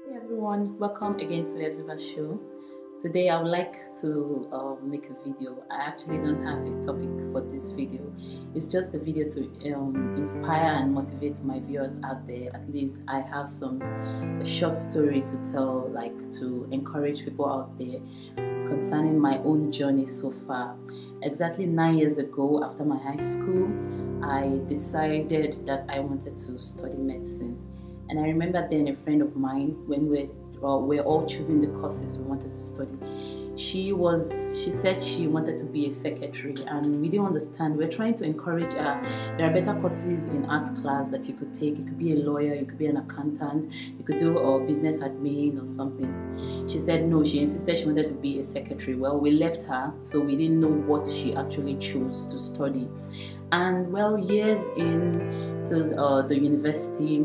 Hey everyone, welcome again to Ebziba Show. Today I would like to make a video. I actually don't have a topic for this video. It's just a video to inspire and motivate my viewers out there. At least I have a short story to tell, like to encourage people out there concerning my own journey so far. Exactly 9 years ago, after my high school, I decided that I wanted to study medicine. And I remember then a friend of mine, when we're all choosing the courses we wanted to study, she said she wanted to be a secretary, and we didn't understand. We're trying to encourage her. There are better courses in art class that you could take. You could be a lawyer, you could be an accountant, you could do a business admin or something. She said no, she insisted she wanted to be a secretary. Well, we left her, so we didn't know what she actually chose to study. And well, years into the university,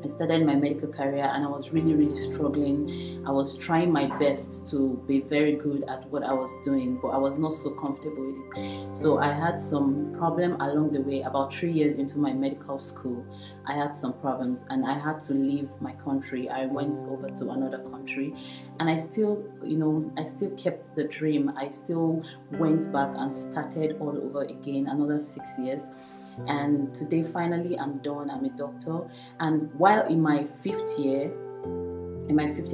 I started my medical career, and I was really struggling. I was trying my best to be very good at what I was doing, but I was not so comfortable with it. So I had some problem along the way. About 3 years into my medical school, I had some problems and I had to leave my country. I went over to another country, and I still kept the dream. I still went back and started all over again, another 6 years. And today finally I'm done. I'm a doctor, and while in my fifth year,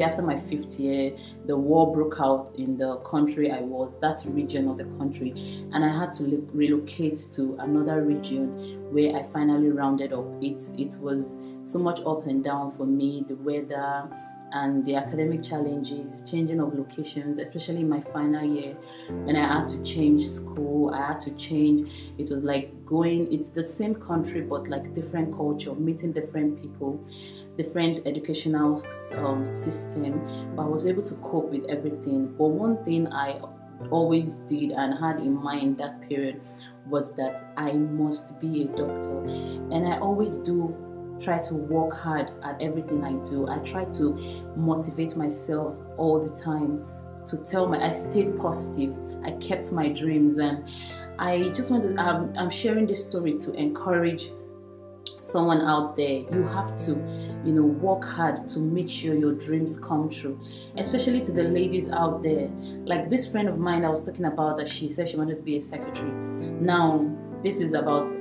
after my fifth year, the war broke out in the country I was, that region of the country, and I had to relocate to another region where I finally rounded up. It was so much up and down for me, the weather and the academic challenges, changing of locations, especially in my final year when I had to change school. I had to change. It was like it's the same country but like different culture, meeting different people, different educational system, but I was able to cope with everything. But one thing I always did and had in mind that period was that I must be a doctor, and I always do try to work hard at everything I do. I try to motivate myself all the time I stayed positive. I kept my dreams, and I just want to, I'm sharing this story to encourage someone out there. You have to, work hard to make sure your dreams come true, especially to the ladies out there. Like this friend of mine I was talking about, that she said she wanted to be a secretary. Now, this is about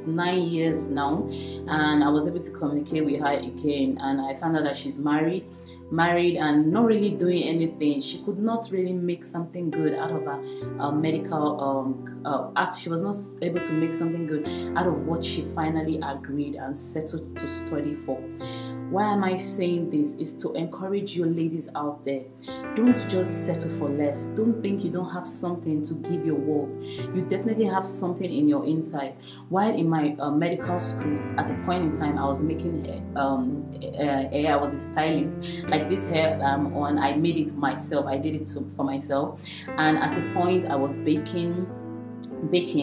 9 years now, and I was able to communicate with her again, and I found out that she's married and not really doing anything. She could not really make something good out of her medical act. She was not able to make something good out of what she finally agreed and settled to study for. Why am I saying this? Is to encourage you ladies out there. Don't just settle for less. Don't think you don't have something to give your world. You definitely have something in your inside. While in my medical school, at a point in time, I was making hair. I was a stylist. Like this hair I'm on, I made it myself. I did it for myself. And at a point, I was baking.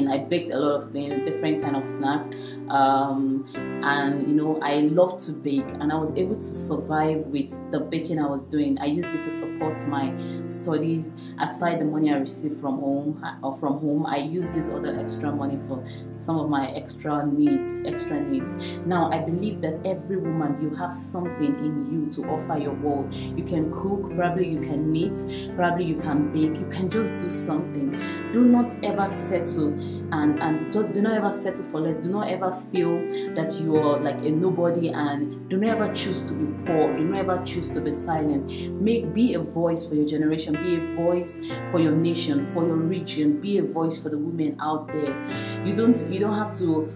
I baked a lot of things, different kind of snacks, and I love to bake, and I was able to survive with the baking I was doing. I used it to support my studies. Aside the money I received from home, I used this other extra money for some of my extra needs. Now I believe that every woman, you have something in you to offer your world. You can cook, probably you can knit, probably you can bake. You can just do something. Do not ever settle and do not ever settle for less. Do not ever feel that you are like a nobody, and do not ever choose to be poor. Do not ever choose to be silent. Be a voice for your generation. Be a voice for your nation, for your region. Be a voice for the women out there. You don't have to,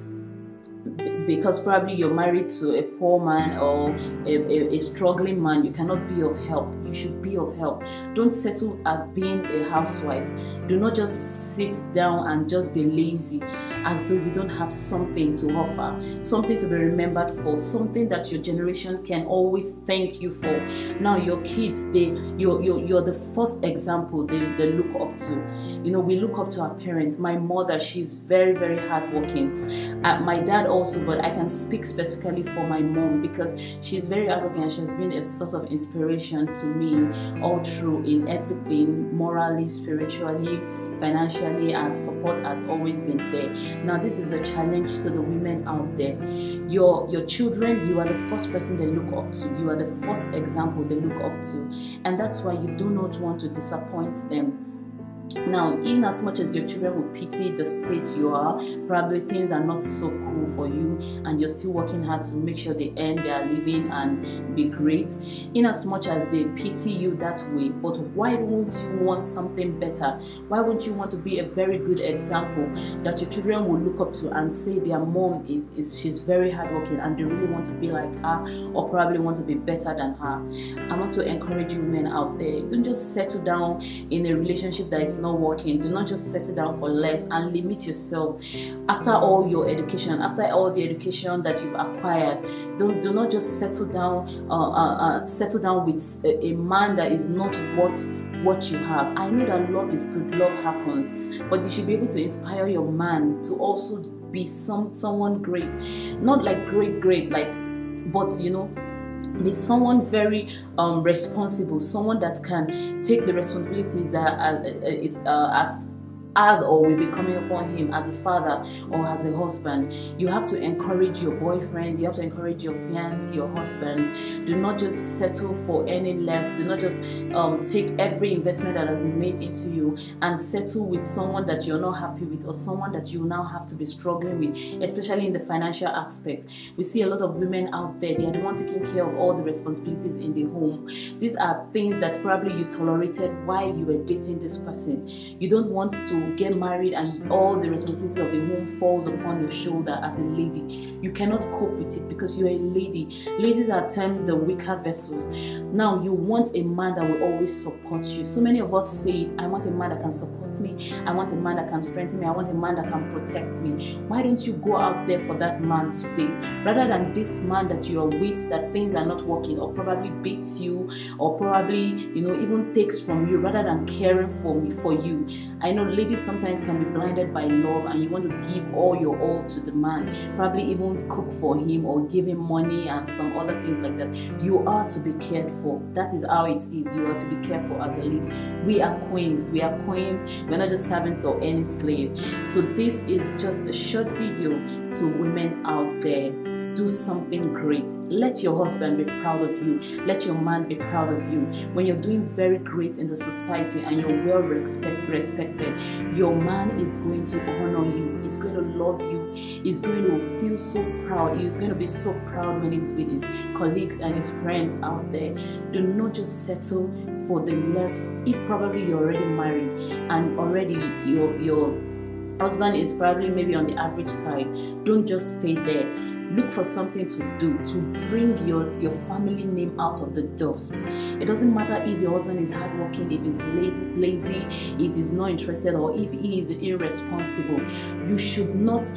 because probably you're married to a poor man or a struggling man, you cannot be of help. You should be of help. Don't settle at being a housewife. Do not just sit down and just be lazy as though you don't have something to offer, something to be remembered for, something that your generation can always thank you for. Now your kids, you're the first example they look up to. We look up to our parents. My mother, she's very hardworking. My dad also, but I can speak specifically for my mom because she's very hardworking, and she has been a source of inspiration to me all through in everything, morally, spiritually, financially. Our support has always been there. Now this is a challenge to the women out there. Your children, you are the first person they look up to. You are the first example they look up to, and that's why you do not want to disappoint them. Now, in as much as your children will pity the state you are, probably things are not so cool for you and you're still working hard to make sure they earn their living and be great, in as much as they pity you that way, but why won't you want something better? Why won't you want to be a very good example that your children will look up to and say their mom she's very hardworking and they really want to be like her, or probably want to be better than her? I want to encourage you women out there, don't just settle down in a relationship that is not working. Do not just settle down for less and limit yourself. After all your education, after all the education that you've acquired, do not just settle down with a man that is not what you have. I know that love is good, love happens, but you should be able to inspire your man to also be someone great, not like great like, but you know, be someone very responsible, someone that can take the responsibilities that as or will be coming upon him as a father or as a husband. You have to encourage your boyfriend, you have to encourage your fiancé, your husband. Do not just settle for any less. Do not just take every investment that has been made into you and settle with someone that you're not happy with, or someone that you now have to be struggling with, especially in the financial aspect. We see a lot of women out there, they are the one taking care of all the responsibilities in the home. These are things that probably you tolerated while you were dating this person. You don't want to get married and all the responsibilities of the home falls upon your shoulder as a lady. You cannot cope with it because you're a lady. Ladies are termed the weaker vessels. Now you want a man that will always support you. So many of us say it, I want a man that can support me, I want a man that can strengthen me, I want a man that can protect me. Why don't you go out there for that man today, rather than this man that you are with, that things are not working, or probably beats you, or probably, you know, even takes from you, rather than caring for you. I know ladies sometimes can be blinded by love and you want to give all your all to the man, probably even cook for him or give him money and some other things like that. You are to be cared for. That is how it is. You are to be careful as a lady. We are queens. We are queens. We're not just servants or any slave. So this is just a short video to women out there. Do something great. Let your husband be proud of you. Let your man be proud of you. When you're doing very great in the society and you're well respected, your man is going to honor you. He's going to love you. He's going to feel so proud. He's going to be so proud when he's with his colleagues and his friends out there. Do not just settle for the less. If probably you're already married and already your husband is probably maybe on the average side, don't just stay there. Look for something to do to bring your family name out of the dust. It doesn't matter if your husband is hardworking, if he's lazy, if he's not interested, or if he is irresponsible. You should not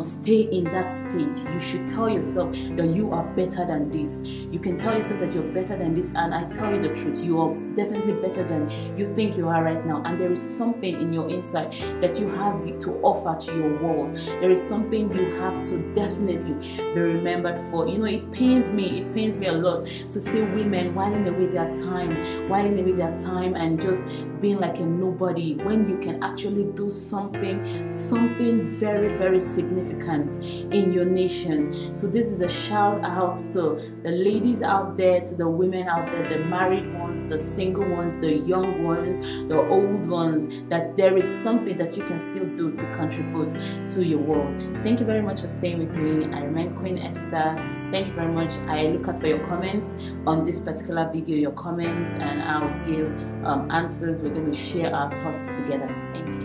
stay in that state. You should tell yourself that you are better than this. You can tell yourself that you're better than this, and I tell you the truth, you are definitely better than you think you are right now. And there is something in your inside that you have to offer to your world. There is something you have to definitely be remembered for. You know, it pains me a lot to see women whiling away their time and just being like a nobody, when you can actually do something very, very significant in your nation. So this is a shout out to the ladies out there, to the women out there, the married ones, the single ones, the young ones, the old ones, that there is something that you can still do to contribute to your world. Thank you very much for staying with me. I remain Queen Esther. Thank you very much. I look out for your comments on this particular video, your comments, and I'll give answers. We're going to share our thoughts together. Thank you.